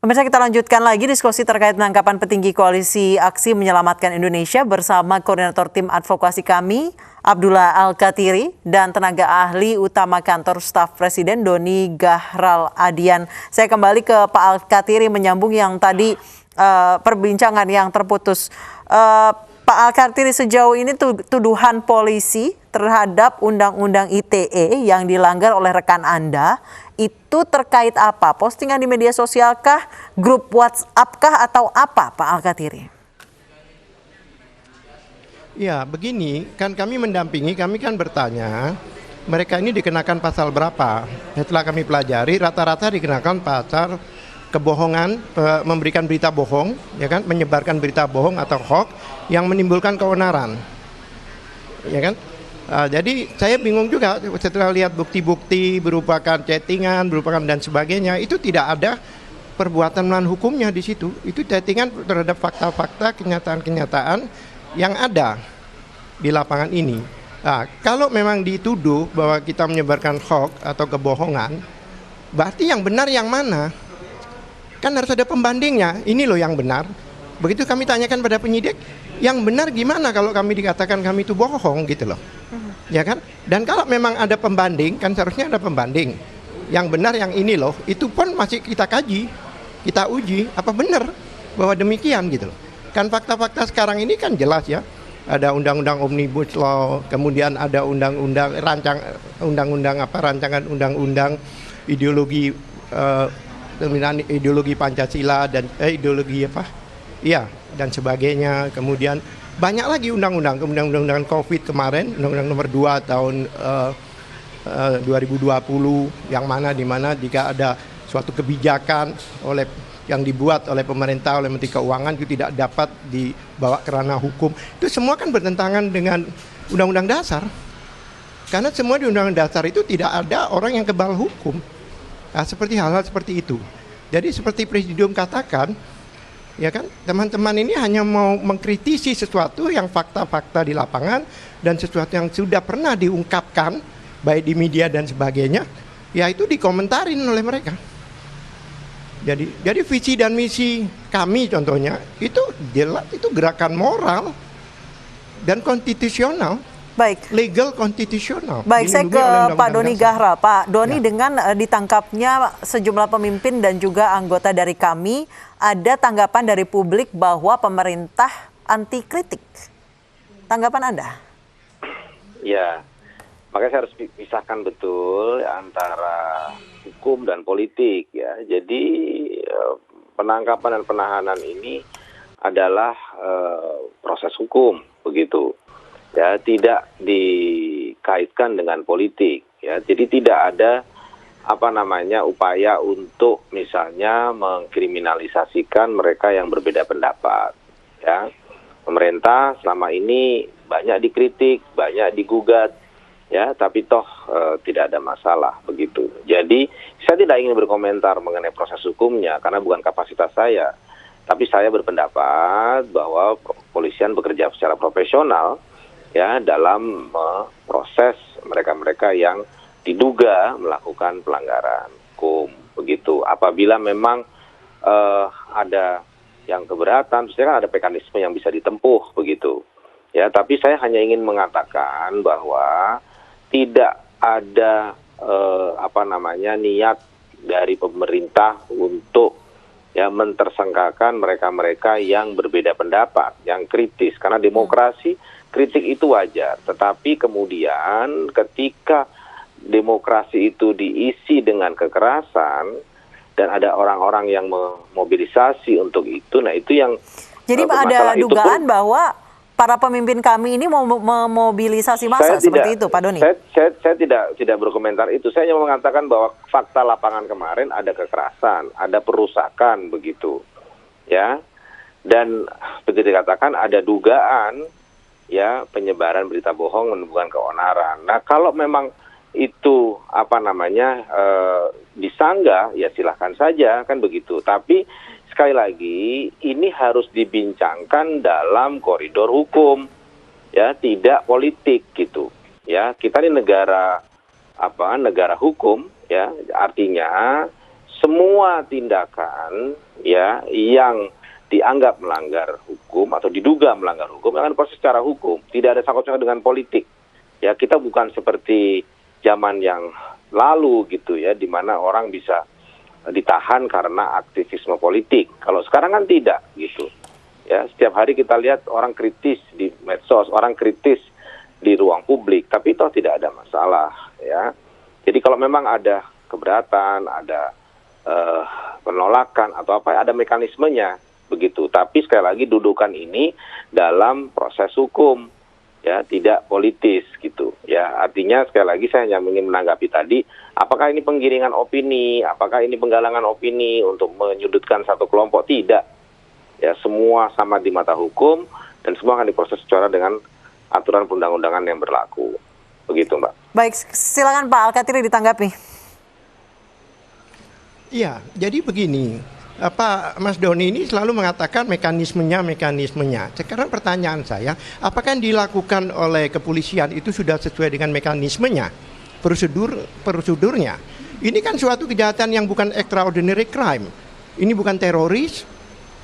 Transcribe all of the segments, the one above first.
Pemirsa, kita lanjutkan lagi diskusi terkait penangkapan petinggi Koalisi Aksi Menyelamatkan Indonesia bersama Koordinator Tim Advokasi kami, Abdullah Al-Katiri, dan tenaga ahli utama Kantor Staf Presiden, Doni Gahral Adian. Saya kembali ke Pak Al-Katiri menyambung yang tadi perbincangan yang terputus. Pak Al-Katiri, sejauh ini tuduhan polisi terhadap Undang-Undang ITE yang dilanggar oleh rekan Anda itu terkait apa? Postingan di media sosial kah, grup WhatsApp kah, atau apa, Pak Al-Katiri? Ya, begini, kan kami mendampingi, kami kan bertanya, mereka ini dikenakan pasal berapa? Setelah kami pelajari, rata-rata dikenakan pasal kebohongan, memberikan berita bohong, ya kan, menyebarkan berita bohong atau hoax yang menimbulkan keonaran, ya kan. Jadi saya bingung juga setelah lihat bukti-bukti berupakan chattingan, berupakan dan sebagainya, itu tidak ada perbuatan melawan hukumnya di situ. Itu chattingan terhadap fakta-fakta, kenyataan-kenyataan yang ada di lapangan ini. Nah, kalau memang dituduh bahwa kita menyebarkan hoax atau kebohongan, berarti yang benar yang mana? Kan harus ada pembandingnya. Ini loh yang benar. Begitu kami tanyakan pada penyidik, yang benar gimana kalau kami dikatakan kami itu bohong gitu loh. Ya kan? Dan kalau memang ada pembanding, kan seharusnya ada pembanding. Yang benar yang ini loh, itu pun masih kita kaji, kita uji apa benar bahwa demikian gitu loh. Kan fakta-fakta sekarang ini kan jelas ya. Ada undang-undang Omnibus Law, kemudian ada rancangan undang-undang ideologi ideologi Pancasila dan ideologi apa? Iya, dan sebagainya. Kemudian banyak lagi undang-undang COVID kemarin, undang-undang nomor 2 tahun 2020 yang mana di mana jika ada suatu kebijakan yang dibuat oleh pemerintah, oleh Menteri Keuangan itu tidak dapat dibawa ke ranah hukum. Itu semua kan bertentangan dengan Undang-Undang Dasar. Karena semua di Undang-Undang Dasar itu tidak ada orang yang kebal hukum. Nah, seperti hal-hal seperti itu. Jadi seperti Presidium katakan, ya kan, teman-teman ini hanya mau mengkritisi sesuatu yang fakta-fakta di lapangan dan sesuatu yang sudah pernah diungkapkan baik di media dan sebagainya, ya itu dikomentarin oleh mereka. Jadi visi dan misi kami contohnya itu jelas, itu gerakan moral dan konstitusional. Baik. Legal konstitusional. Baik, saya ke Pak Doni Gahral. Pak Doni, ya, dengan ditangkapnya sejumlah pemimpin dan juga anggota dari kami, ada tanggapan dari publik bahwa pemerintah anti kritik. Tanggapan Anda? Ya, makanya saya harus pisahkan betul antara hukum dan politik ya. Jadi penangkapan dan penahanan ini adalah proses hukum begitu. Ya, tidak dikaitkan dengan politik ya. Jadi tidak ada upaya untuk misalnya mengkriminalisasikan mereka yang berbeda pendapat ya. Pemerintah selama ini banyak dikritik, banyak digugat ya, tapi toh tidak ada masalah begitu. Jadi saya tidak ingin berkomentar mengenai proses hukumnya karena bukan kapasitas saya. Tapi saya berpendapat bahwa kepolisian bekerja secara profesional ya dalam proses mereka-mereka yang diduga melakukan pelanggaran hukum begitu. Apabila memang ada yang keberatan, sebenarnya kan ada mekanisme yang bisa ditempuh begitu. Ya, tapi saya hanya ingin mengatakan bahwa tidak ada niat dari pemerintah untuk ya mentersangkakan mereka-mereka yang berbeda pendapat, yang kritis, karena demokrasi kritik itu wajar, tetapi kemudian ketika demokrasi itu diisi dengan kekerasan dan ada orang-orang yang memobilisasi untuk itu, nah itu yang jadi ada dugaan bahwa para pemimpin kami ini mau memobilisasi massa seperti itu, Pak Doni? Saya tidak berkomentar itu. Saya hanya mengatakan bahwa fakta lapangan kemarin ada kekerasan, ada perusakan begitu, ya. Dan seperti dikatakan ada dugaan ya penyebaran berita bohong menimbulkan keonaran. Nah, kalau memang itu disanggah ya silahkan saja kan begitu. Tapi sekali lagi ini harus dibincangkan dalam koridor hukum ya, tidak politik gitu. Ya, kita ini negara hukum ya, artinya semua tindakan ya yang dianggap melanggar hukum atau diduga melanggar hukum akan proses secara hukum, tidak ada sangkut-pautnya dengan politik. Ya, kita bukan seperti zaman yang lalu gitu ya, di mana orang bisa ditahan karena aktivisme politik. Kalau sekarang kan tidak gitu. Ya, setiap hari kita lihat orang kritis di medsos, orang kritis di ruang publik, tapi toh tidak ada masalah ya. Jadi kalau memang ada keberatan, ada penolakan atau apa, ada mekanismenya begitu. Tapi sekali lagi dudukan ini dalam proses hukum ya, tidak politis gitu ya. Artinya sekali lagi saya hanya ingin menanggapi tadi, apakah ini penggiringan opini, apakah ini penggalangan opini untuk menyudutkan satu kelompok? Tidak ya, semua sama di mata hukum dan semua akan diproses secara dengan aturan perundang-undangan yang berlaku begitu, Mbak. Baik, silakan Pak Al-Kathiri ditanggapi. Iya, jadi begini, Mas Doni ini selalu mengatakan mekanismenya. Sekarang pertanyaan saya, apakah yang dilakukan oleh kepolisian itu sudah sesuai dengan mekanismenya, prosedurnya? Ini kan suatu kejahatan yang bukan extraordinary crime. Ini bukan teroris,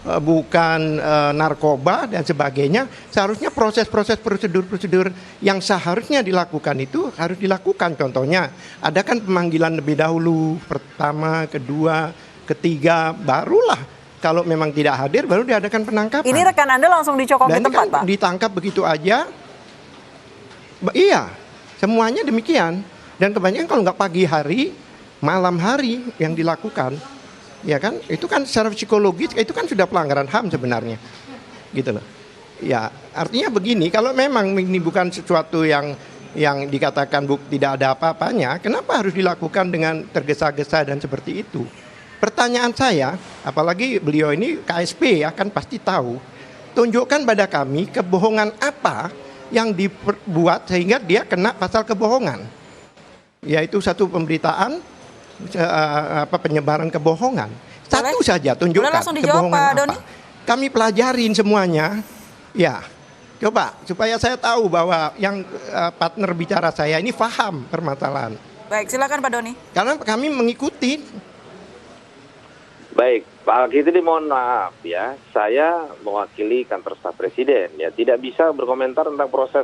bukan narkoba dan sebagainya. Seharusnya proses-proses prosedur yang seharusnya dilakukan itu harus dilakukan. Contohnya, ada kan pemanggilan lebih dahulu, pertama, kedua, ketiga, barulah kalau memang tidak hadir baru diadakan penangkapan. Ini rekan Anda langsung dicokok di tempat, kan Pak? Ditangkap begitu aja. Iya, semuanya demikian. Dan kebanyakan kalau nggak pagi hari, malam hari yang dilakukan, ya kan? Itu kan secara psikologis itu kan sudah pelanggaran HAM sebenarnya, gitu loh. Ya, artinya begini, kalau memang ini bukan sesuatu yang dikatakan tidak ada apa-apanya, kenapa harus dilakukan dengan tergesa-gesa dan seperti itu? Pertanyaan saya, apalagi beliau ini KSP ya, kan pasti tahu, tunjukkan pada kami kebohongan apa yang dibuat sehingga dia kena pasal kebohongan. Yaitu satu pemberitaan, penyebaran kebohongan. Satu saja tunjukkan kebohongan Pak apa. Doni. Kami pelajarin semuanya. Ya, coba supaya saya tahu bahwa yang partner bicara saya ini paham permasalahan. Baik, silakan Pak Doni. Karena kami mengikuti. Baik, Pak Al-Kathiri mohon maaf ya, saya mewakili kantor staf presiden ya, tidak bisa berkomentar tentang proses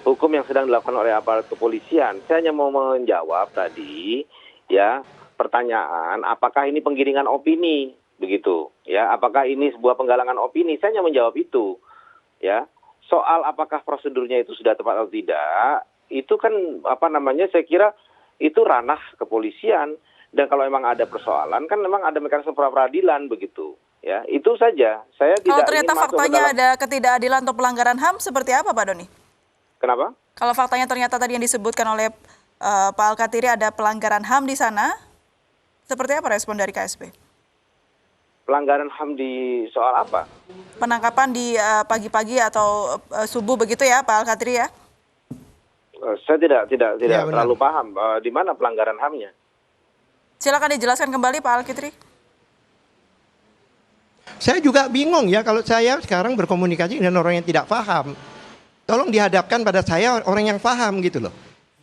hukum yang sedang dilakukan oleh aparat kepolisian. Saya hanya mau menjawab tadi ya pertanyaan, apakah ini penggiringan opini begitu ya, apakah ini sebuah penggalangan opini? Saya hanya menjawab itu ya. Soal apakah prosedurnya itu sudah tepat atau tidak, itu kan saya kira itu ranah kepolisian. Dan kalau memang ada persoalan, kan memang ada mekanisme pra-peradilan begitu. Ya, itu saja. Saya tidak. Kalau ternyata ingin masuk faktanya ke dalam... ada ketidakadilan atau pelanggaran HAM, seperti apa Pak Doni? Kenapa? Kalau faktanya ternyata tadi yang disebutkan oleh Pak Al-Kathiri ada pelanggaran HAM di sana, seperti apa respon dari KSP? Pelanggaran HAM di soal apa? Penangkapan di pagi-pagi atau subuh begitu ya Pak Al-Kathiri ya? Saya tidak Ya, terlalu paham di mana pelanggaran HAM-nya. Silakan dijelaskan kembali Pak Al-Kathiri. Saya juga bingung ya kalau saya sekarang berkomunikasi dengan orang yang tidak paham. Tolong dihadapkan pada saya orang yang paham gitu loh.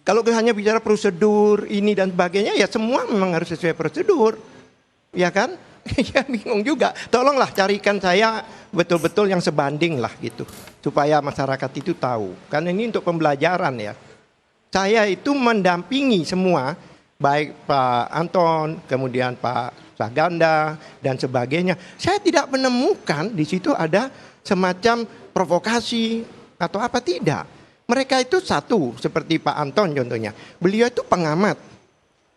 Kalau hanya bicara prosedur ini dan sebagainya ya semua memang harus sesuai prosedur. Ya kan? Ya bingung juga. Tolonglah carikan saya betul-betul yang sebanding lah gitu. Supaya masyarakat itu tahu. Karena ini untuk pembelajaran ya. Saya itu mendampingi semua. Baik Pak Anton, kemudian Pak Saganda, dan sebagainya. Saya tidak menemukan di situ ada semacam provokasi atau apa, tidak. Mereka itu satu, seperti Pak Anton contohnya. Beliau itu pengamat,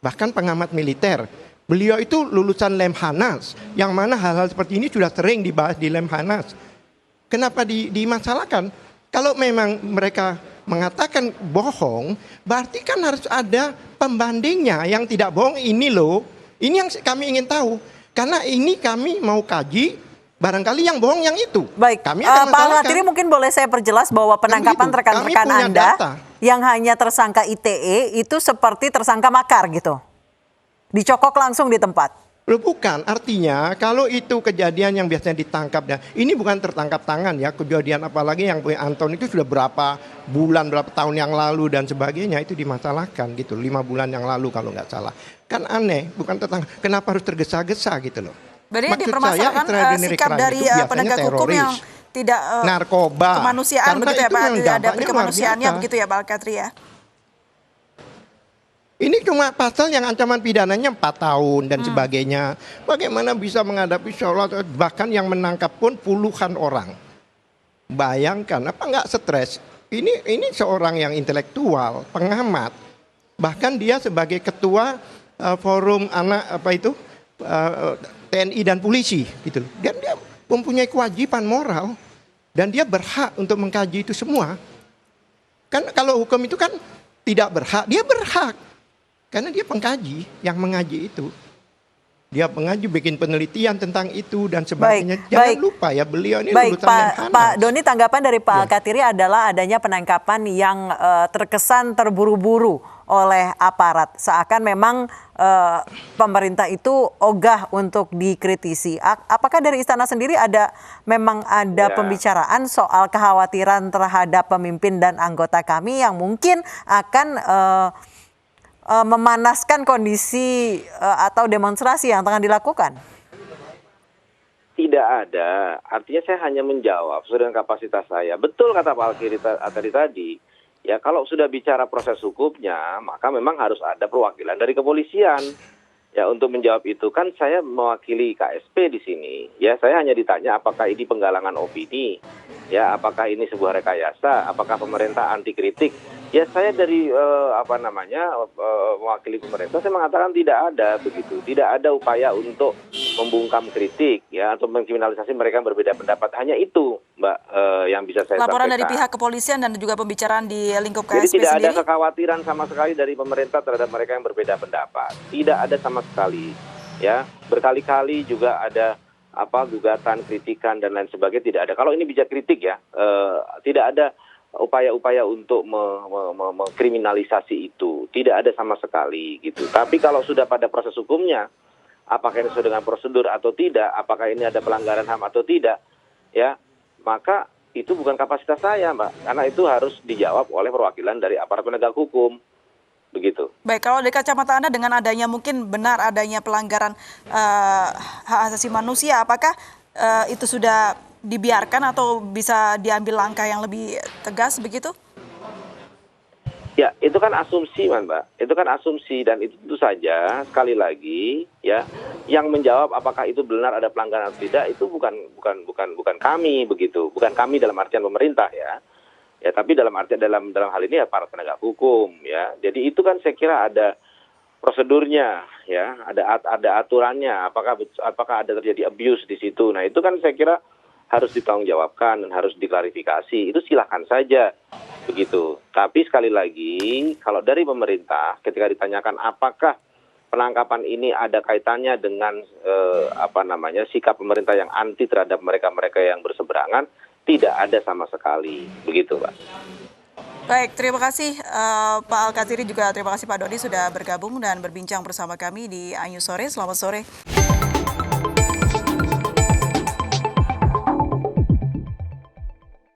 bahkan pengamat militer. Beliau itu lulusan Lemhanas, yang mana hal-hal seperti ini sudah sering dibahas di Lemhanas. Kenapa dimasalahkan? Kalau memang mereka mengatakan bohong, berarti kan harus ada pembandingnya. Yang tidak bohong ini loh, ini yang kami ingin tahu. Karena ini kami mau kaji, barangkali yang bohong yang itu. Baik, kami akan Pak Al-Kathiri mungkin boleh saya perjelas bahwa penangkapan gitu. rekan-rekan Kami punya Anda data. yang hanya tersangka ITE itu seperti tersangka makar gitu. Dicokok langsung di tempat. Loh bukan, artinya kalau itu kejadian yang biasanya ditangkap, ya, ini bukan tertangkap tangan ya, kejadian apalagi yang punya Anton itu sudah berapa bulan, berapa tahun yang lalu dan sebagainya itu dimasalahkan gitu, 5 bulan yang lalu kalau nggak salah. Kan aneh, bukan kenapa harus tergesa-gesa gitu loh. Berarti Maksud dipermasalahkan saya, extraordinary sikap crime dari itu biasanya penegak hukum teroris, yang tidak narkoba, kemanusiaan karena begitu ya itu Pak, yang tidak ada dampaknya luar kemanusiaannya biasa. begitu ya Pak Al-Katiri ya. Ini cuma pasal yang ancaman pidananya 4 tahun dan sebagainya. Bagaimana bisa menghadapi sholat, bahkan yang menangkap pun puluhan orang. Bayangkan, apa nggak stres? Ini seorang yang intelektual, pengamat. Bahkan dia sebagai ketua forum anak TNI dan polisi gitu. Dan dia mempunyai kewajiban moral dan dia berhak untuk mengkaji itu semua. Kan kalau hukum itu kan tidak berhak, dia berhak. Karena dia pengkaji, yang mengaji itu. Dia mengaji, bikin penelitian tentang itu dan sebagainya. Jangan lupa ya, beliau ini lulusan Lemhanas. Pak Doni, tanggapan dari Pak Al-Katiri adalah adanya penangkapan yang terkesan terburu-buru oleh aparat. Seakan memang pemerintah itu ogah untuk dikritisi. Apakah dari istana sendiri memang ada pembicaraan soal kekhawatiran terhadap pemimpin dan anggota kami yang mungkin akan memanaskan kondisi atau demonstrasi yang tengah dilakukan? Tidak ada. Artinya saya hanya menjawab sesuai dengan kapasitas saya. Betul kata Pak Al-Katiri tadi. Ya kalau sudah bicara proses hukumnya, maka memang harus ada perwakilan dari kepolisian. Ya untuk menjawab itu kan saya mewakili KSP di sini. Ya saya hanya ditanya apakah ini penggalangan opini, ya apakah ini sebuah rekayasa, apakah pemerintah anti kritik. Ya saya dari mewakili pemerintah saya mengatakan tidak ada begitu, tidak ada upaya untuk membungkam kritik ya atau mengkriminalisasi mereka yang berbeda pendapat. Hanya itu Mbak yang bisa saya Laporan sampaikan. dari pihak kepolisian dan juga pembicaraan di lingkup Jadi KSP tidak sendiri. ada kekhawatiran sama sekali dari pemerintah terhadap mereka yang berbeda pendapat. Tidak ada sama sekali. Ya berkali-kali juga ada gugatan, kritikan dan lain sebagainya tidak ada. Kalau ini bicara kritik ya, tidak ada upaya-upaya untuk mengkriminalisasi itu. Tidak ada sama sekali gitu. Tapi kalau sudah pada proses hukumnya, apakah ini sesuai dengan prosedur atau tidak, apakah ini ada pelanggaran HAM atau tidak, ya, maka itu bukan kapasitas saya, Mbak. Karena itu harus dijawab oleh perwakilan dari aparat penegak hukum. Begitu. Baik, kalau dari kacamata Anda dengan adanya mungkin benar adanya pelanggaran hak asasi manusia, apakah itu sudah dibiarkan atau bisa diambil langkah yang lebih tegas begitu? Ya, itu kan asumsi, Mbak. Itu kan asumsi dan itu tentu saja sekali lagi ya, yang menjawab apakah itu benar ada pelanggaran atau tidak itu bukan kami begitu. Bukan kami dalam artian pemerintah ya. Ya, tapi dalam hal ini ya para penegak hukum ya. Jadi itu kan saya kira ada prosedurnya ya, ada aturannya, apakah ada terjadi abuse di situ. Nah, itu kan saya kira harus ditanggungjawabkan dan harus diklarifikasi. Itu silahkan saja begitu. Tapi sekali lagi kalau dari pemerintah ketika ditanyakan apakah penangkapan ini ada kaitannya dengan sikap pemerintah yang anti terhadap mereka-mereka yang berseberangan, tidak ada sama sekali. Begitu, Pak. Baik, terima kasih Pak Al-Katiri, juga terima kasih Pak Doni sudah bergabung dan berbincang bersama kami di Anyu Sore. Selamat sore.